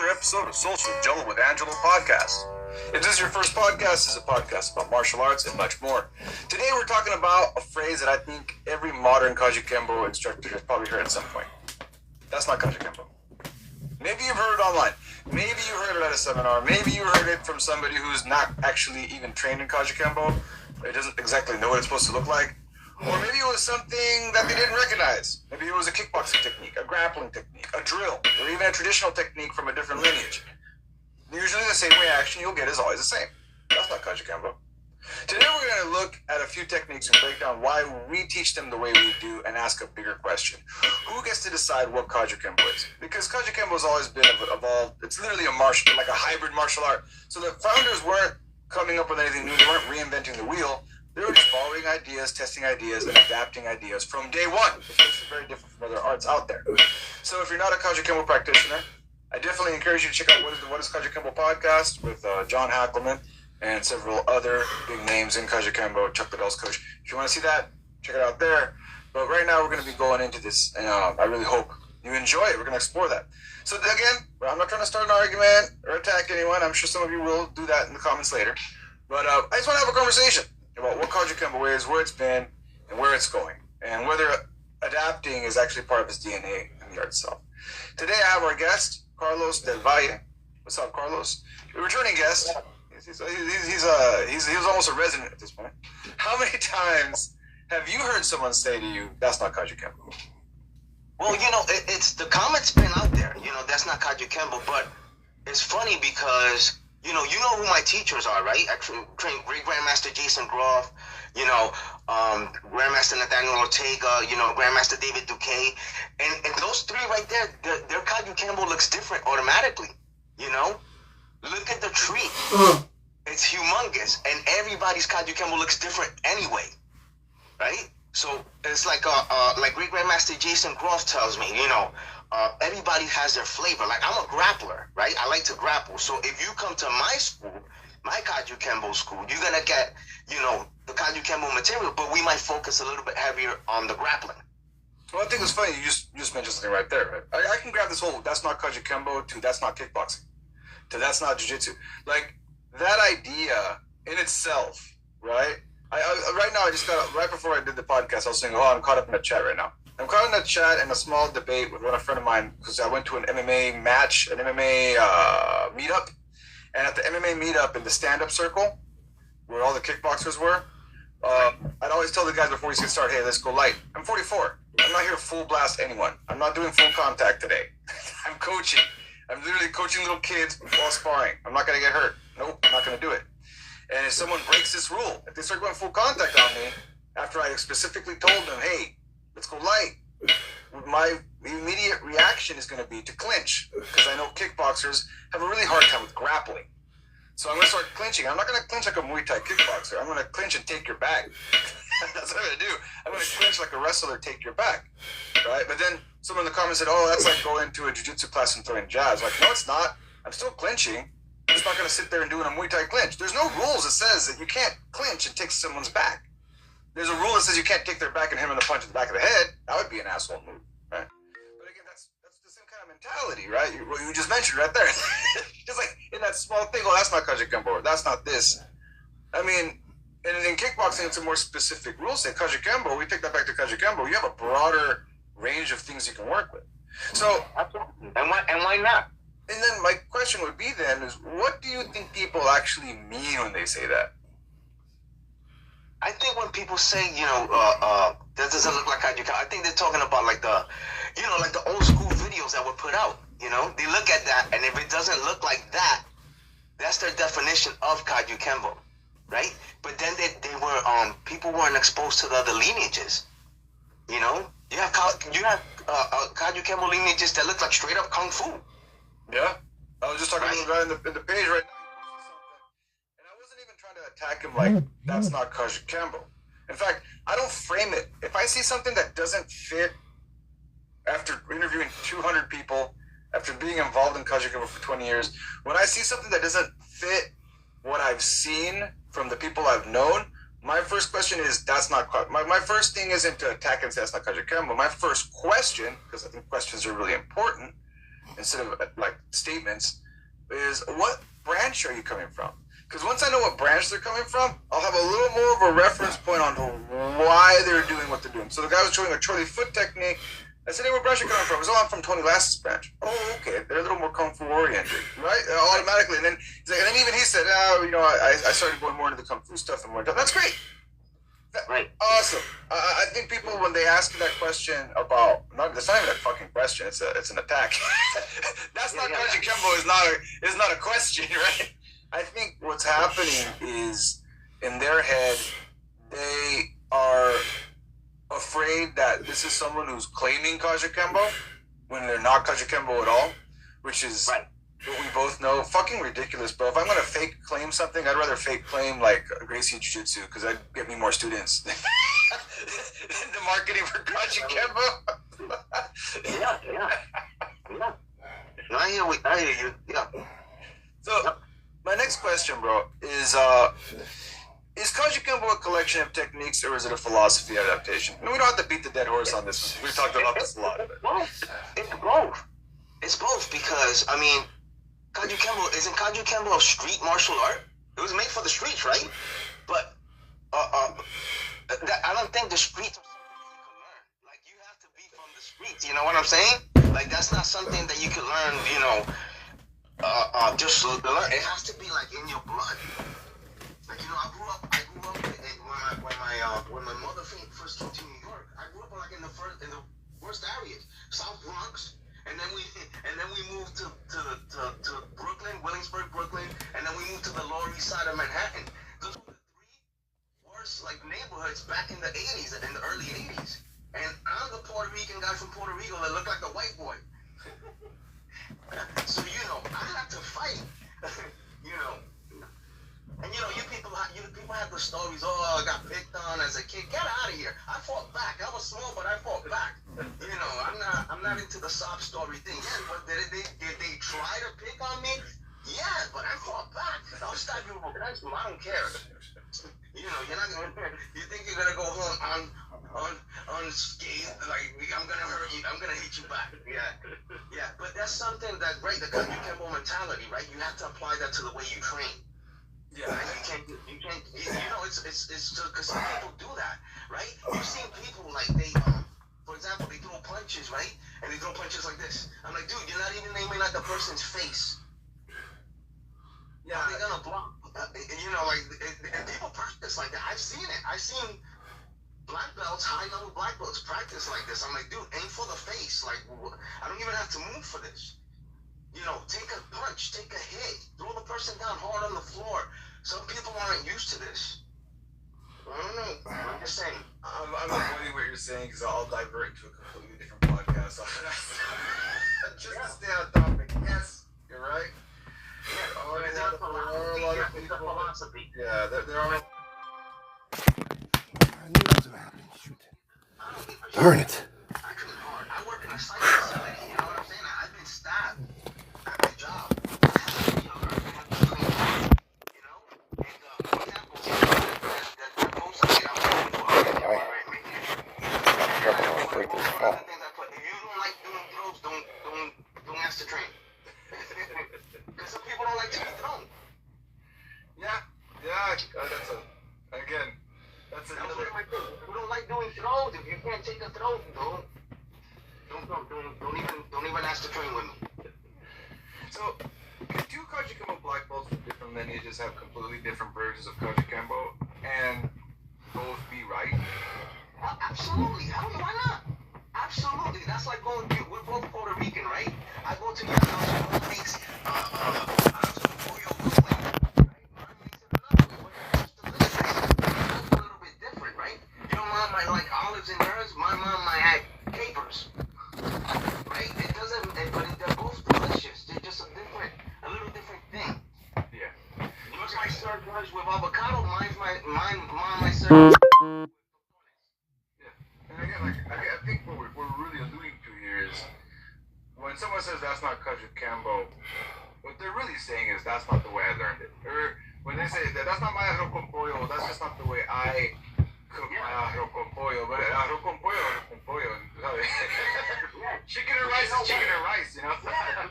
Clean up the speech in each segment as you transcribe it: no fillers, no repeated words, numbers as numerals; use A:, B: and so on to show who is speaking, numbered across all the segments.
A: another episode of Social Jello with Angelo podcast. If this is your first podcast, this is a podcast about martial arts and much more. Today we're talking about a phrase that I think every modern Kajukenbo instructor has probably heard at some point. That's not Kajukenbo. Maybe you've heard it online. Maybe you heard it at a seminar. Maybe you heard it from somebody who's not actually even trained in Kajukenbo. It doesn't exactly know what it's supposed to look like. Or maybe it was something that they didn't recognize. Maybe it was a kickboxing technique, a grappling technique, a drill, or even a traditional technique from a different lineage. Usually the same reaction you'll get is always the same. That's not Kajukenbo. Today we're going to look at a few techniques and break down why we teach them the way we do and ask a bigger question. Who gets to decide what Kajukenbo is? Because Kajukenbo has always been evolved. It's literally a martial, like a hybrid martial art. So the founders weren't coming up with anything new. They weren't reinventing the wheel. They were just borrowing ideas, testing ideas, and adapting ideas from day one, which makes it very different from other arts out there. So if you're not a Kajukenbo practitioner, I definitely encourage you to check out What is Kajukenbo podcast with John Hackelman and several other big names in Kajukenbo, Chuck Liddell's coach. If you want to see that, check it out there. But right now we're going to be going into this, and I really hope you enjoy it. We're going to explore that. So again, I'm not trying to start an argument or attack anyone. I'm sure some of you will do that in the comments later. But I just want to have a conversation about what Kajukenbo is, where it's been, and where it's going, and whether adapting is actually part of his DNA in the art itself. Today I have our guest, Carlos Del Valle. What's up, Carlos? A returning guest. He's almost a resident at this point. How many times have you heard someone say to you, "That's not Kajukenbo"?
B: Well, it's the comment's been out there. That's not Kajukenbo, but it's funny because you know who my teachers are, right? I trained Great Grandmaster Jason Groff, Grandmaster Nathaniel Ortega, Grandmaster David Duque, and those three right there, their Kajukenbo looks different automatically. Look at the tree. It's humongous, and everybody's Kajukenbo looks different anyway, right? So it's like Great Grandmaster Jason Groff tells me, everybody has their flavor. Like, I'm a grappler, right? I like to grapple. So if you come to my school, my Kajukenbo school, you're gonna get, the Kajukenbo material, but we might focus a little bit heavier on the grappling.
A: Well, I think it's funny. You just mentioned something right there. Right? I can grab this whole "that's not Kajukenbo" to "that's not kickboxing" to "that's not jiu-jitsu." Like, that idea in itself, right? Right now, I just got, right before I did the podcast, I was saying, I'm caught up in a chat right now. I'm caught in a chat and a small debate with a friend of mine because I went to an MMA match, an MMA meetup. And at the MMA meetup in the stand-up circle, where all the kickboxers were, I'd always tell the guys before we get started, hey, let's go light. I'm 44. I'm not here to full blast anyone. I'm not doing full contact today. I'm coaching. I'm literally coaching little kids while sparring. I'm not going to get hurt. Nope, I'm not going to do it. And if someone breaks this rule, if they start going full contact on me, after I specifically told them, hey, let's go light, my immediate reaction is going to be to clinch, because I know kickboxers have a really hard time with grappling. So I'm going to start clinching. I'm not going to clinch like a Muay Thai kickboxer. I'm going to clinch and take your back. That's what I'm going to do. I'm going to clinch like a wrestler, take your back, right? But then someone in the comments said, that's like going to a jiu-jitsu class and throwing jabs. Like, no, it's not. I'm still clinching. I'm just not going to sit there and do a Muay Thai clinch. There's no rules that says that you can't clinch and take someone's back. There's a rule that says you can't take their back and hit them in the punch in the back of the head. That would be an asshole move, right? But again, that's the same kind of mentality, right? You just mentioned right there. Just like in that small thing, that's not Kajukenbo, that's not this. I mean, in kickboxing, it's a more specific rule set. Kajukenbo, we take that back to Kajukenbo, you have a broader range of things you can work with. So,
B: absolutely. And why not?
A: And then my question would be then is, what do you think people actually mean when they say that?
B: I think when people say, that doesn't look like Kajukenbo, I think they're talking about like the old school videos that were put out. They look at that, and if it doesn't look like that, that's their definition of Kajukenbo, right? But then they were people weren't exposed to the other lineages. You have Kajukenbo lineages that look like straight up kung fu.
A: Yeah, I was just talking to the guy in the page right now, and I wasn't even trying to attack him like, that's not Kajukenbo. In fact, I don't frame it. If I see something that doesn't fit, after interviewing 200 people, after being involved in Kajukenbo for 20 years, when I see something that doesn't fit what I've seen from the people I've known, my first question is, that's not, my first thing isn't to attack and say that's not Kajukenbo. My first question, because I think questions are really important, instead of like statements, is what branch are you coming from? Because once I know what branch they're coming from, I'll have a little more of a reference point on why they're doing what they're doing. So the guy was showing a Charlie Foot technique. I said, hey, what branch are you coming from? He was, oh, I'm from Tony Lass's branch. Oh, okay. They're a little more kung fu oriented, right? Automatically. And then he's like, and then even he said, oh, you know, I started going more into the kung fu stuff and more. That's great.
B: Right.
A: Awesome. I think people, when they ask that question about, it's not even a fucking question. It's an attack. That's not Kaji Kembo. Is not a question, right? I think what's happening is in their head, they are afraid that this is someone who's claiming Kajukenbo when they're not Kajukenbo at all, which is what we both know. Fucking ridiculous, bro. If I'm gonna fake claim something, I'd rather fake claim like Gracie Jiu-Jitsu because that'd get me more students than the marketing for Kajukenbo.
B: Yeah. No, I hear you. Yeah.
A: So, my next question, bro, is Kajukenbo a collection of techniques or is it a philosophy adaptation? And we don't have to beat the dead horse on this one. We've talked about this a lot.
B: It's both. It's both because, I mean, isn't Kajukenbo a street martial art? It was made for the streets, right? But I don't think the streets are something you can learn. Like, you have to be from the streets, you know what I'm saying? Like, that's not something that you can learn, you know, just to learn. It has to be, like, in your blood. Like, you know, I grew up when my mother first came to New York. I grew up like in the worst areas, South Bronx, and then we moved to Brooklyn, Williamsburg, Brooklyn, and then we moved to the Lower East Side of Manhattan. Those were the three worst like neighborhoods back in the 80s, in the early 80s. And I'm the Puerto Rican guy from Puerto Rico that looked like a white boy. So you know, I had to fight. You know. And you know, you people have the stories. Oh, I got picked on as a kid. Get out of here! I fought back. I was small, but I fought back. You know, I'm not into the sob story thing. Yeah, but did they try to pick on me? Yeah, but I fought back. I'll stab you with a pencil. I don't care. You know, you're not gonna. You think you're gonna go home unscathed? Like I'm gonna hurt you. I'm gonna hit you back. Yeah. But that's something that the Kajukenbo mentality, right? You have to apply that to the way you train. Yeah, you can't. You know, it's because some people do that, right? You've seen people like they, for example, they throw punches, right? And they throw punches like this. I'm like, dude, you're not even aiming at the person's face. Yeah, they're gonna block. You know, like, and people practice like that. I've seen it. I've seen black belts, high-level black belts practice like this. I'm like, dude, aim for the face. Like, I don't even have to move for this. You know, take a punch, take a hit, throw the person down hard on the floor. Some people aren't used to this. I don't know. I'm just saying.
A: I'm avoiding what you're saying because I'll divert into a completely different podcast. Just to stay on topic. Yes, you're right. There are a lot of people. Philosophy. Yeah, there are.
C: I knew that was gonna happen. Shoot. Darn it.
B: I train hard. I work in a psych facility. You know what I'm saying? I've been stabbed. Job. I have to be alert. I have to train hard, you know? And, for example, that post I made, I was going to right here. One of the things I put, if you don't like doing throws, don't ask to train. Because some people don't like to be thrown.
A: Yeah, that's another.
B: If you don't like doing throws, if you can't take a throw, don't even ask to train with me.
A: So, do Kajukenbo black belts from different lineages have completely different versions of Kajukenbo and both be right?
B: Absolutely. Why not? Absolutely. That's like we're both Puerto Rican, right? I go to your house for 2 weeks. I have some pollo cooking, right? Mine makes it another way, but it's delicious. It's a little bit different, right? Your mom might like olives in hers. My mom might have capers. Right? It doesn't, but they're both delicious. They're just a little different thing.
A: Yeah.
B: Yours might serve yours with avocado. Mine might serve.
A: Yeah. And again, I think what we're really alluding to here is when someone says that's not Kajukenbo, what they're really saying is that's not the way I learned it. Or when they say that's not my arroz con pollo, that's just not the way I cook my arroz con pollo. But arroz con pollo, Chicken and rice is chicken and rice, you know?
B: Yeah,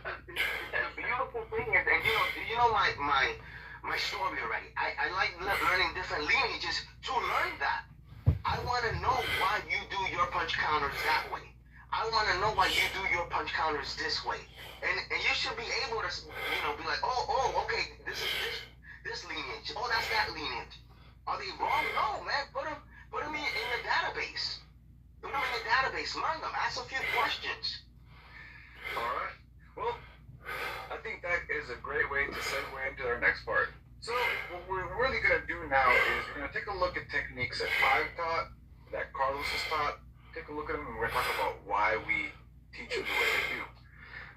B: the beautiful thing is, and you know my story already. I like learning different lineages to learn that. I want to know why you do your punch counters that way. I want to know why you do your punch counters this way. And you should be able to, be like, oh, okay, this is this lineage. Oh, that's that lineage. Are they wrong? No, man. Put them in the database. Put them in the database. Learn them. Ask a few questions.
A: All right. Well, I think that is a great way to segue into our next part. So what we're really going to do now is we're going to take a look at techniques that I've taught, that Carlos has taught. Take a look at them, and we're going to talk about why we teach them the way they do.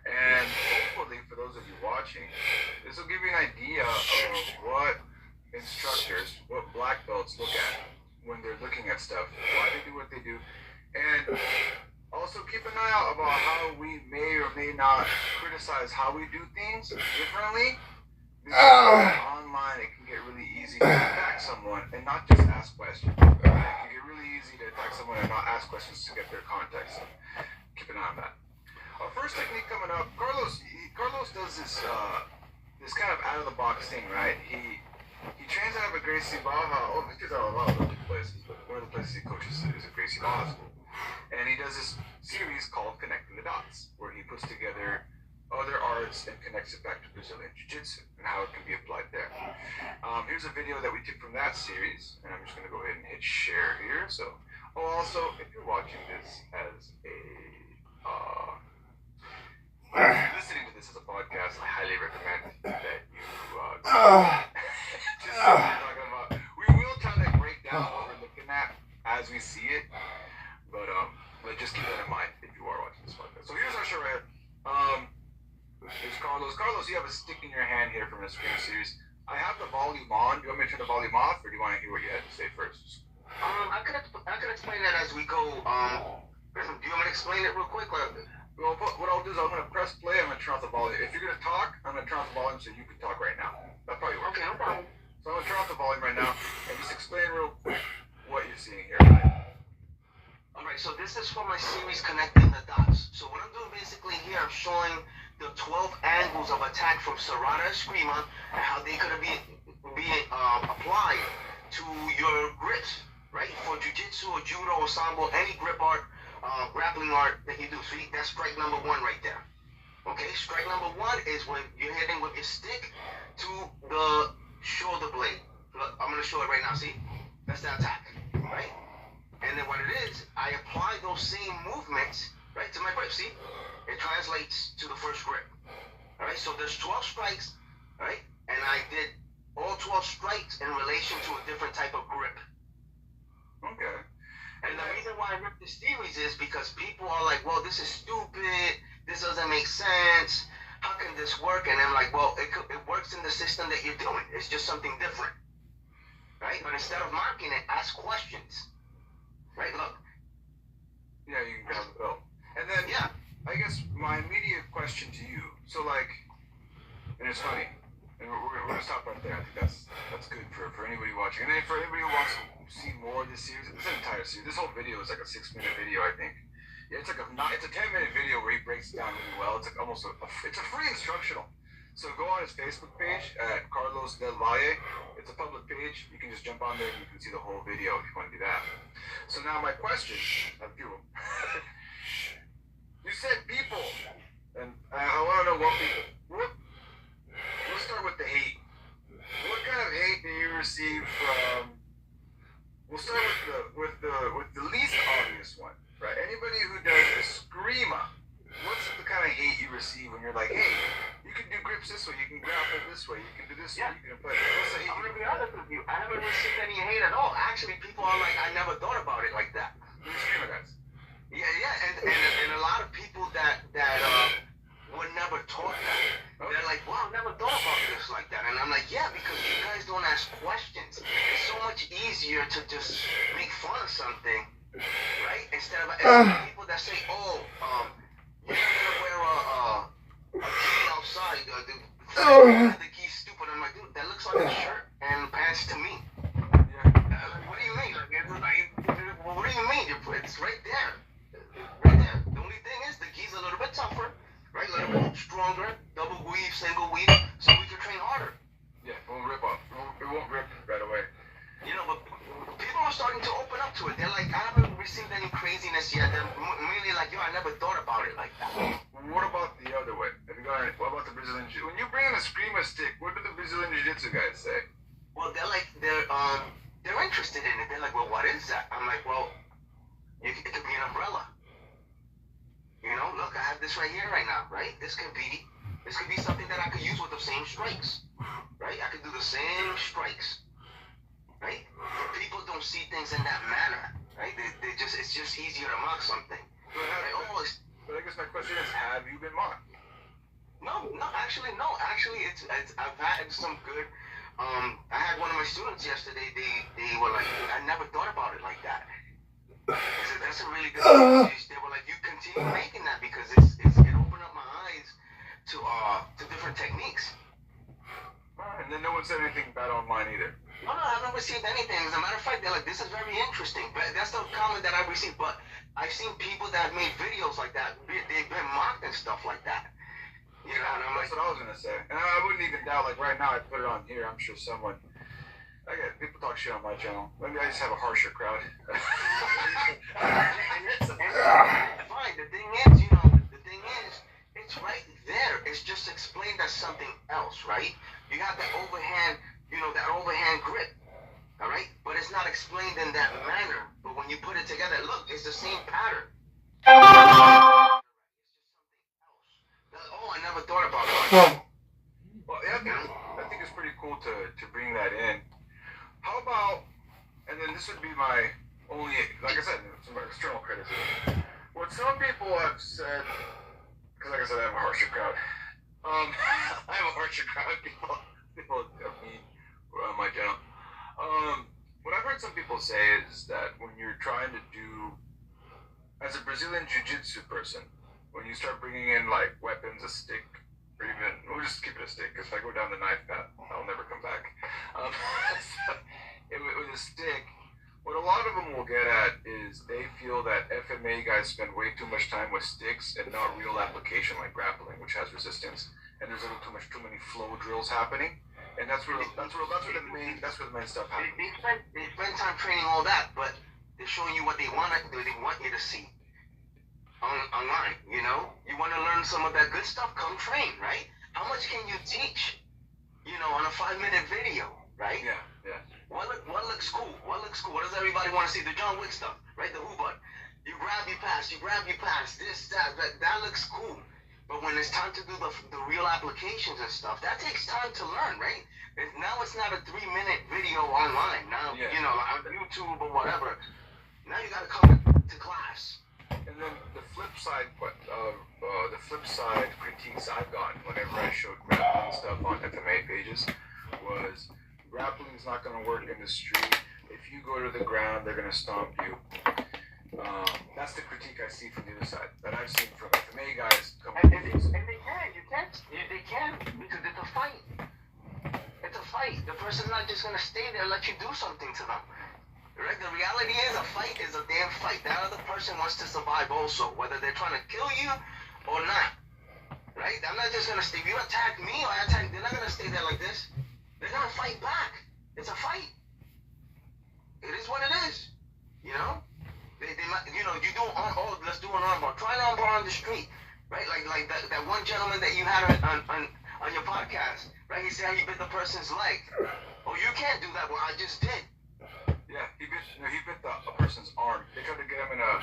A: And hopefully, for those of you watching, this will give you an idea of what instructors, what black belts look at when they're looking at stuff, why they do what they do, and also keep an eye out about how we may or may not criticize how we do things differently. Because online, it can get really easy to attack someone and not just ask questions. It can get really easy to attack someone and not ask questions to get their context. So keep an eye on that. Our first technique coming up, Carlos does this kind of out of the box thing, right? He trains out of a Gracie Baja. Oh, he's out of a lot of places, but one of the places he coaches is a Gracie Baja school. And he does this series called Connecting the Dots, where he puts together other arts and connects it back to Brazilian Jiu-Jitsu and how it can be applied there. Here's a video that we took from that series, and I'm just going to go ahead and hit share here. So, also, if you're watching this as a listening to this as a podcast, I highly recommend that you just talking about. We will try to break down what we're looking at as we see it, but just keep that in mind if you are watching this podcast. So here's our show right here. Here's Carlos. Carlos, you have a stick in your hand here from the screen series. I have the volume on. Do you want me to turn the volume off, or do you want to hear what you had to say first?
B: I could explain that as we go. Do you want me to explain it real quick?
A: Well, what I'll do is I'm going to press play. I'm going to turn off the volume. If you're going to talk, I'm going to turn off the volume so you can talk right now. That probably works.
B: Okay, no problem.
A: So I'm going to turn off the volume right now and just explain real quick what you're seeing here. Right?
B: Alright, so this is for my series Connecting the Dots. So what I'm doing basically here, I'm showing the 12 angles of attack from Serrata Eskrima and how they could be applied to your grips, right? For jiu-jitsu or judo or sambo, any grip art, grappling art that you do. So that's strike number 1 right there. Okay, strike number 1 is when you're hitting with your stick to the shoulder blade. Look, I'm going to show it right now, see? That's the attack, right? And then what it is, I apply those same movements, right, to my grip, see? It translates to the first grip. All right, so there's 12 strikes, right? And I did all 12 strikes in relation to a different type of grip.
A: Okay.
B: And the reason why I ripped this series is because people are like, well, this is stupid. This doesn't make sense. How can this work? And I'm like, well, it works in the system that you're doing. It's just something different, right? But instead of marking it, ask questions. Right, look.
A: Yeah, you can grab the belt. And then,
B: Yeah.
A: I guess my immediate question to you, so like, and it's funny, and we're going to stop right there. I think that's good for anybody watching. And then for anybody who wants to see more of this series, this entire series, this whole video is like a 6-minute video, I think. Yeah, it's a 10-minute video where he breaks it down really well. It's like almost it's a free instructional. So go on his Facebook page at Carlos Del Valle. It's a public page. You can just jump on there and you can see the whole video if you want to do that. So now my question, you said people, and I want to know what people. Let's start with the hate. What kind of hate do you receive from? We'll start with the least obvious one, right? Anybody who does Eskrima. What's the kind of hate you receive when you're like, hey, you can do grips this way, you can grapple this way, you can do this way, you can play. What's the hate?
B: I'm gonna be honest with you. I haven't received any hate at all. Actually, people are like, I never thought about it like that.
A: The Eskrima guys.
B: Yeah, and a lot of people that were never taught that. Okay. They're like, wow, never thought about this like that. And I'm like, yeah, because you guys don't ask questions. It's so much easier to just make fun of something, right? Instead of people that say, oh, you're not gonna wear a key outside. The key's stupid. I'm like, dude, that looks like a shirt and pants to me. What do you mean? What do you mean? It's right there. Right there. Don't only thing is the gi's a little bit tougher, right? A little bit stronger, double weave, single weave, so we can train harder.
A: Yeah, it won't rip off. It won't rip right away.
B: You know, but people are starting to open up to it. They're like, I haven't received any craziness yet. They're really like, yo, I never thought about it like that.
A: What about the other way? What about the Brazilian Jiu-Jitsu? When you bring in a Screamer stick, what do the Brazilian Jiu-Jitsu guys say?
B: Well, they're interested in it. They're like, well, what is that? I'm like, well, it could be an umbrella. You know, look, I have this right here right now, right? This could be something that I could use with the same strikes, right? I could do the same strikes, right? But people don't see things in that manner, right? It's just easier to mock something.
A: But I guess my question is, have you been mocked?
B: No. Actually, I've had some good. I had one of my students yesterday. They were like, I never thought about it like that. I said, that's a really good thing. They were like, you continue making that because it opened up my eyes to different techniques.
A: And then no one said anything bad online either.
B: No, I've not received anything. As a matter of fact, they're like, this is very interesting. But that's the comment that I've received. But I've seen people that have made videos like that. They've been mocked and stuff like that. You know, and I'm
A: That's
B: like,
A: what I was gonna say. And I wouldn't even doubt, like right now I put it on here, I'm sure someone people talk shit on my channel. Maybe I just have a harsher crowd.
B: and it's fine. The thing is, it's right there. It's just explained as something else, right? You have that overhand, that overhand grip, all right? But it's not explained in that manner. But when you put it together, look, it's the same pattern. Oh, I never thought about that.
A: Well, yeah, I think it's pretty cool to bring that in. How about, and then this would be my only, like I said, some external criticism. What some people have said, because like I said, I have a harsher crowd. I have a harsher crowd. People of me on my channel. What I've heard some people say is that when you're trying to do, as a Brazilian Jiu-Jitsu person, when you start bringing in like weapons, a stick, or even, we'll just keep it a stick, because if I go down the knife path, I'll never come back. With a stick, what a lot of them will get at is they feel that FMA guys spend way too much time with sticks and not real application like grappling, which has resistance, and there's a little too many flow drills happening, and that's where the main stuff happens.
B: They spend time training all that, but they're showing you what they want you to see. Online, you want to learn some of that good stuff, come train, right? How much can you teach, on a 5-minute video, right?
A: Yeah.
B: What looks cool? What does everybody want to see? The John Wick stuff, right? The Hubot. You grab, you pass, this, that looks cool. But when it's time to do the real applications and stuff, that takes time to learn, right? Now it's not a 3-minute video online. Now, on YouTube or whatever. Now you got to come to class.
A: And then the flip side critiques I've gotten whenever I showed grappling stuff on FMA pages was grappling's not going to work in the street. If you go to the ground, they're going to stomp you. That's the critique I see from the other side that I've seen from FMA guys.
B: And they can because it's a fight. It's a fight. The person's not just going to stay there and let you do something to them. Right? The reality is a fight is a damn fight. That other person wants to survive also, whether they're trying to kill you or not. Right? I'm not just going to stay. If you attack me or I attack, they're not going to stay there like this. They're going to fight back. It's a fight. It is what it is. They might, you do let's do an armbar. Try an armbar on the street. Right? Like that one gentleman that you had on your podcast. Right? He said he bit the person's leg. Oh, you can't do that. Well, I just did.
A: Yeah, he bit a person's arm. They tried to get him in a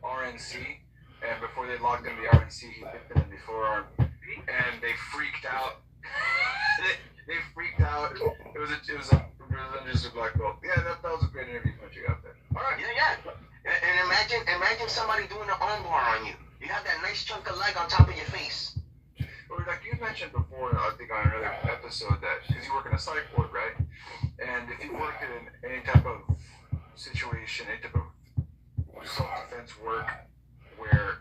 A: RNC, and before they locked in the RNC, he bit them in the forearm, and they freaked out. they freaked out. It was just a black belt. Yeah, that was a great interview from what you got there. All right.
B: Yeah. And imagine somebody doing an armbar on you. You have that nice chunk of leg on top of your face.
A: Or like you mentioned before, I think on another episode that because you work in a psych ward, right? And if you work in any type of situation, any type of self-defense work where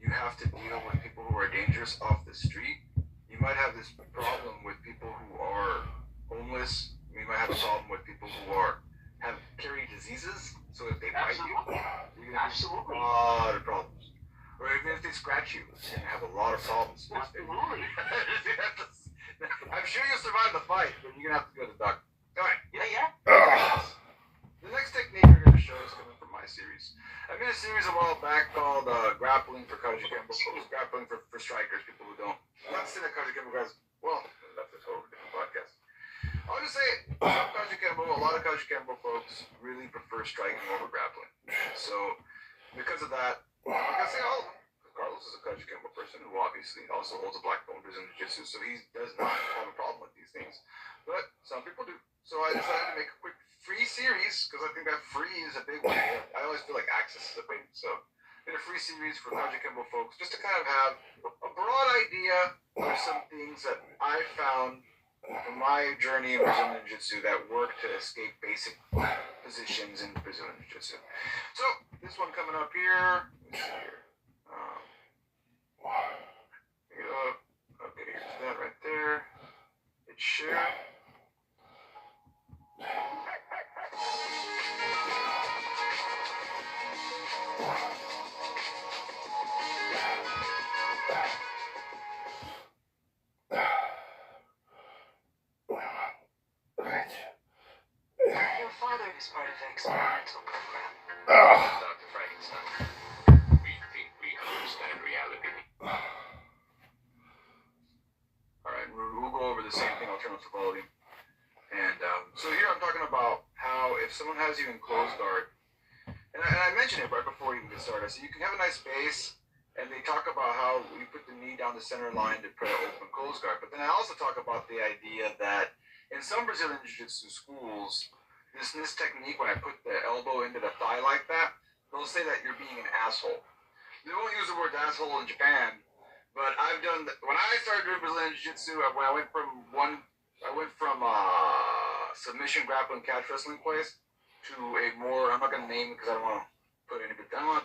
A: you have to deal with people who are dangerous off the street, you might have this problem with people who are homeless. You might have a problem with people who carry diseases. So if they bite you, you're gonna have a lot of problems. Or even if they scratch you and have a lot of problems.
B: Absolutely.
A: I'm sure you'll survive the fight, but you're gonna have to go to the doctor. Alright.
B: Yeah.
A: The next technique we're gonna show is coming from my series. I made a series a while back called Grappling for Kajikembo. Grappling for strikers, people who don't. Not to say that Kajikembo guys, well, that's a totally different podcast. I'll just say, some Kajikembo, a lot of Kajikembo folks really prefer striking over grappling. So, because of that, I'm not gonna say all of them. Carlos is a Kajikembo person who obviously also holds a black belt in Brazilian Jiu-Jitsu, so he does not have a problem with these things. But some people do. So I decided to make a quick free series, because I think that free is a big one. I always feel like access is a big, so I made a free series for Kajikembo folks, just to kind of have a broad idea of some things that I found in my journey in Brazilian Jiu-Jitsu that work to escape basic positions in Brazilian Jiu-Jitsu. So, this one coming up here, let's see here. Okay, here's that right there. It's share.
B: Your father is part of the experimental program.
D: Dr. Frankenstein, we think we understand reality.
A: Alright, we'll go over the same thing, I'll turn off the volume. And so here I'm talking about how if someone has you in closed guard, and I mentioned it right before you even get started, so you can have a nice base, and they talk about how you put the knee down the center line to put an open closed guard. But then I also talk about the idea that in some Brazilian Jiu-Jitsu schools, this technique, when I put the elbow into the thigh like that, they'll say that you're being an asshole. They won't use the word asshole in Japan, but I've done that. When I started doing Brazilian Jiu-Jitsu, when I went from submission grappling catch wrestling place to a more, I'm not going to name it because I don't want to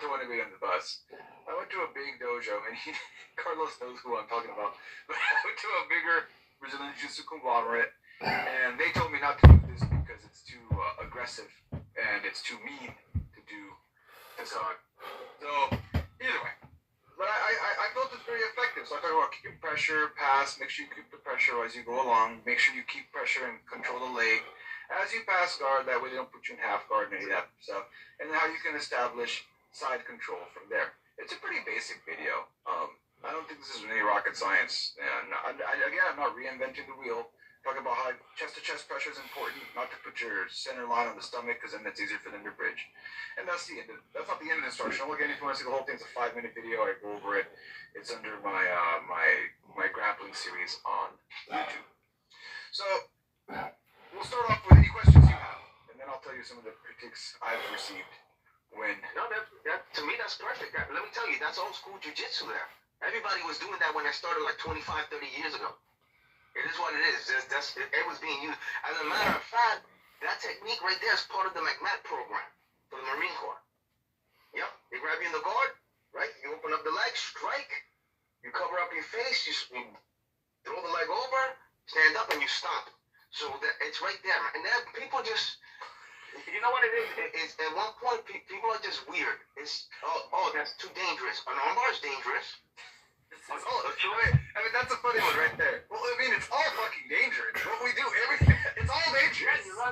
A: throw anybody under the bus. I went to a big dojo, and Carlos knows who I'm talking about, but I went to a bigger Brazilian Jiu-Jitsu conglomerate, and they told me not to do this because it's too aggressive and it's too mean to do this on. So, either way. But I felt it's very effective. So I talk about keeping pressure, pass, make sure you keep the pressure as you go along, make sure you keep pressure and control the leg as you pass guard, that way they don't put you in half guard and any of that stuff, and then how you can establish side control from there. It's a pretty basic video. I don't think this is any rocket science, and again, I'm not reinventing the wheel. Talk about how chest-to-chest pressure is important, not to put your center line on the stomach, because then it's easier for them to bridge. And that's the end. That's not the end of the instruction. Again, if you want to see the whole thing, it's a 5-minute video. I go over it. It's under my my grappling series on YouTube. So we'll start off with any questions you have, and then I'll tell you some of the critiques I've received when.
B: No, that to me that's perfect. Let me tell you, that's old school jiu-jitsu there. Everybody was doing that when I started like 25, 30 years ago. It is what it is. It was being used. As a matter of fact, that technique right there is part of the McMat program for the Marine Corps. Yep. They grab you in the guard, right? You open up the leg, strike. You cover up your face. You throw the leg over, stand up, and you stop. So it's right there. And then people just, you know what it is? It's at one point, people are just weird. It's, oh, that's too dangerous. An armbar is dangerous.
A: I mean, that's a funny one right there. Well, I mean, it's all fucking dangerous. What we do, everything, it's all dangerous.
B: You know,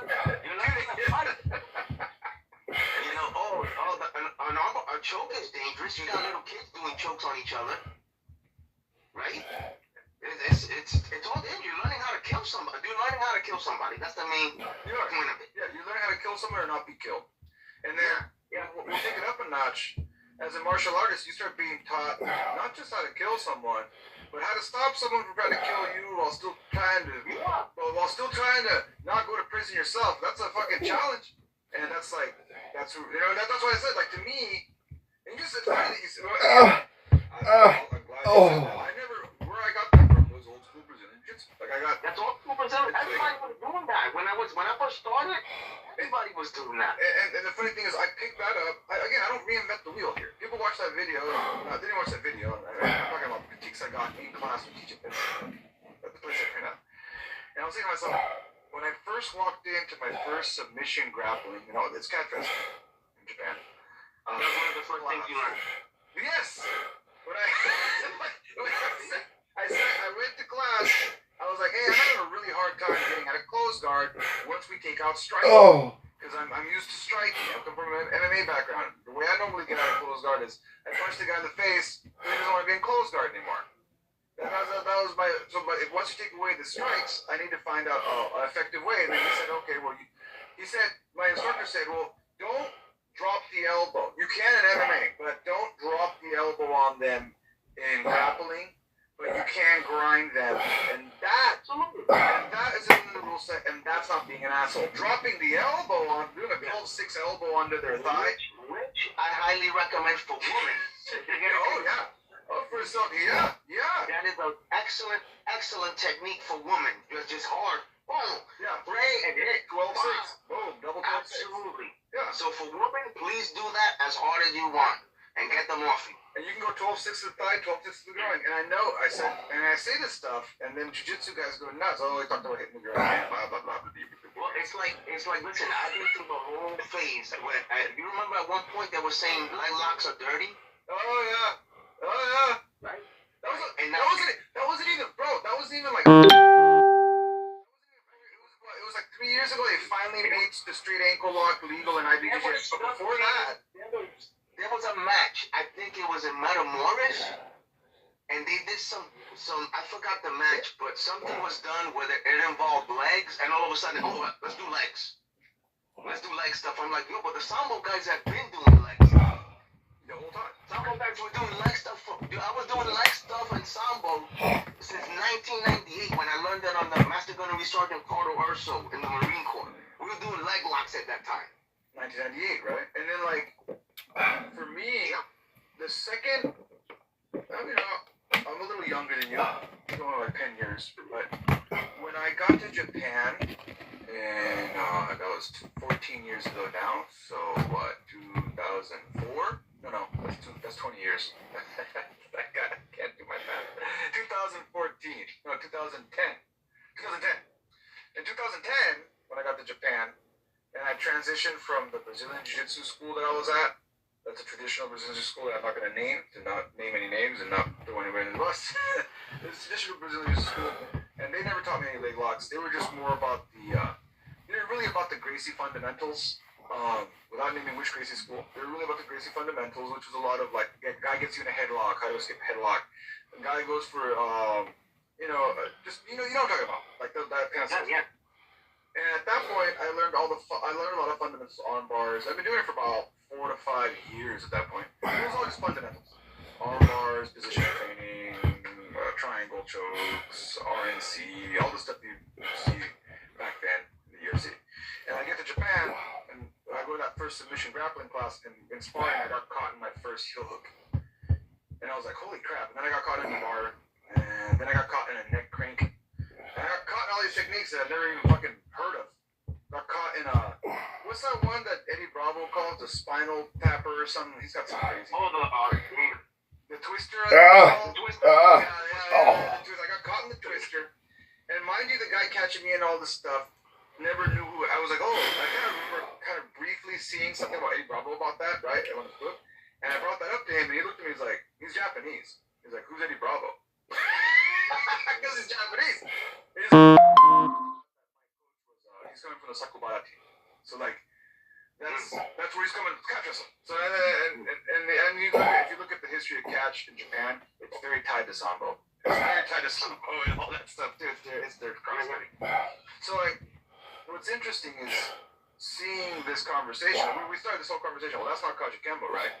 B: an armbar, a choke is dangerous. You got little kids doing chokes on each other, right? It's all dangerous. You're learning how to kill somebody. You're learning how to kill somebody. That's the main point of it.
A: Yeah, you're learning how to kill someone or not be killed. And then, we'll take it up a notch. As a martial artist, you start being taught not just how to kill someone, but how to stop someone from trying to kill you while still trying to not go to prison yourself. That's a fucking challenge, and that's why I said, like, to me, and you said funny that you said. I'm glad you said that. Where I got that from was old school Brazilian Jiu-Jitsu. Like
B: that's old school Brazilian. Everybody was doing that when I first started. Everybody was doing that.
A: And the funny thing is, I picked that up. I don't reinvent the wheel here. People watch that video. They didn't watch that video. I'm talking about critiques I got in class with teaching this. That's the place right now. And I was thinking to myself, when I first walked into my first submission grappling, it's catch wrestling in Japan.
B: That's one of the first things you learn.
A: Yes. I went to class. I was like, hey, I'm having a really hard time getting out of closed guard once we take out striking.
C: Oh.
A: Because I'm used to striking. I come from an MMA background. The way I normally get out of closed guard is I punch the guy in the face, and he doesn't want to be in closed guard anymore. That was my. So, but once you take away the strikes, I need to find out an effective way. And then he said, okay, well, my instructor said, well, don't drop the elbow. You can in MMA, but don't drop the elbow on them in grappling. But you can grind them, and that is in the rule set, and that's not being an asshole. Dropping the elbow on, doing a 12-6 elbow under their thigh,
B: which I highly recommend for women.
A: Oh yeah, oh for yourself, yeah.
B: That is an excellent technique for women. Just hard, boom,
A: Yeah,
B: bring and hit
A: 12-6, boom, double 12-6.
B: Absolutely.
A: Yeah,
B: So for women, please do that as hard as you want and get them off you.
A: and you can go 12-6 to the thigh, 12-6 to the groin. And I say this stuff, and then jiu-jitsu guys go nuts. Oh, they talked about hitting the groin, blah blah blah.
B: Well, it's like listen, I've been through the whole phase. You remember at one point they were saying leg locks are dirty?
A: Oh yeah,
B: Right?
A: that wasn't even like. It was like 3 years ago. They finally made the straight ankle lock legal in IBJJF. But before that,
B: there was a match. I think it was in Metamoris, and they did some. I forgot the match, but something was done where it involved legs, and all of a sudden, let's do legs. Let's do leg stuff. I'm like, no, but the Sambo guys have been doing legs
A: the whole time.
B: Sambo guys were doing leg stuff. I was doing leg stuff in Sambo since 1998 when I learned that on the Master Gunnery Sergeant Carter Urso in the Marine Corps. We were doing leg locks at that time.
A: 1998, right? And then like, for me, the second, I'm a little younger than you, going like 10 years, but when I got to Japan, and that was 14 years ago now, so what, 2004? No, that's 20 years. I can't do my math. 2014, no, 2010. In 2010, when I got to Japan, and I transitioned from the Brazilian Jiu-Jitsu school that I was at. That's a traditional Brazilian Jiu-Jitsu school that I'm not going to not name any names and not throw anybody in the bus. It's a traditional Brazilian Jiu-Jitsu school, and they never taught me any leg locks. They were just more about the Gracie fundamentals. Without naming which Gracie school, they were really about the Gracie fundamentals, which was a lot of like, a guy gets you in a headlock, how to escape a headlock. The guy goes for, you know what I'm talking about, like that kind of stuff.
B: Yeah.
A: And at that point, I learned a lot of fundamentals arm bars. I've been doing it for about 4 to 5 years at that point. It was all just fundamentals. Arm bars, position training, triangle chokes, RNC, all the stuff you see back then in the UFC. And I get to Japan, and I go to that first submission grappling class, and in sparring, I got caught in my first heel hook. And I was like, holy crap. And then I got caught in a bar, and then I got caught in a neck crank. And I got caught in all these techniques that I've never even fucking heard of. Got caught in what's that one that Eddie Bravo calls the spinal tapper or something? He's got some crazy.
B: Oh,
A: The twister.
B: the twister.
A: Yeah. The twister. I got caught in the twister. And mind you, the guy catching me in all this stuff never knew who. I was like, oh, I kind of briefly seeing something about Eddie Bravo about that, right? On his book. And I brought that up to him, and he looked at me. He's like, he's Japanese. He's like, who's Eddie Bravo? Because he's Japanese. He's coming from the Sakubara team. So like, that's where he's coming. Catch wrestling. So and if you look at the history of catch in Japan, it's very tied to sambo. It's very tied to sambo and all that stuff too. It's their crossfitting. So like, what's interesting is seeing this conversation. We started this whole conversation. Well, that's not Kaji Kembo, right?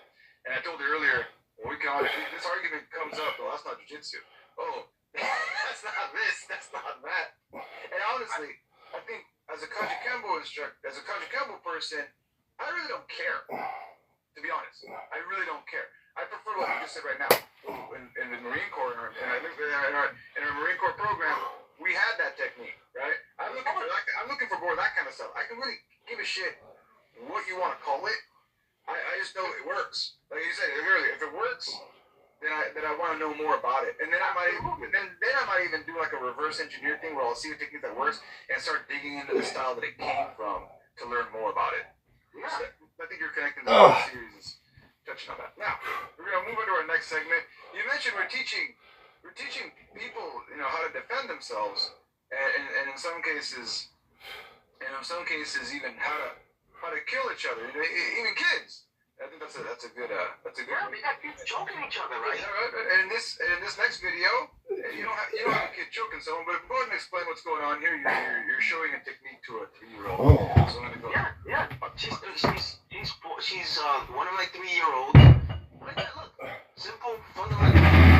A: And I told you earlier, this argument comes up. Well, that's not jiu-jitsu. Oh, that's not this. That's not that. And honestly, I think as a Kaji Kembo instructor, as a Kaji Kembo person, I really don't care. To be honest, I really don't care. I prefer what you just said right now. In the Marine Corps, in our Marine Corps program, we had that technique, right? I'm looking for more of that kind of stuff. I can really give a shit what you want to call it. I just know it works. Like you said earlier, if it works, then I want to know more about it. And then I might even do like a reverse engineer thing where I'll see a technique that works and start digging into the style that it came from to learn more about it. Yeah. So I think you're connecting the whole series. touching on that. Now we're gonna move on to our next segment. You mentioned we're teaching people, how to defend themselves, and in some cases, even how to kill each other. Even kids. I think that's a good.
B: Yeah, we got kids choking each other, right?
A: And in this next video, you don't have a kid choking someone, but go ahead and explain what's going on here. You're showing a technique to a 3-year-old. So I'm gonna go.
B: Yeah. She's one of my 3-year-olds. Look, simple, fundamental.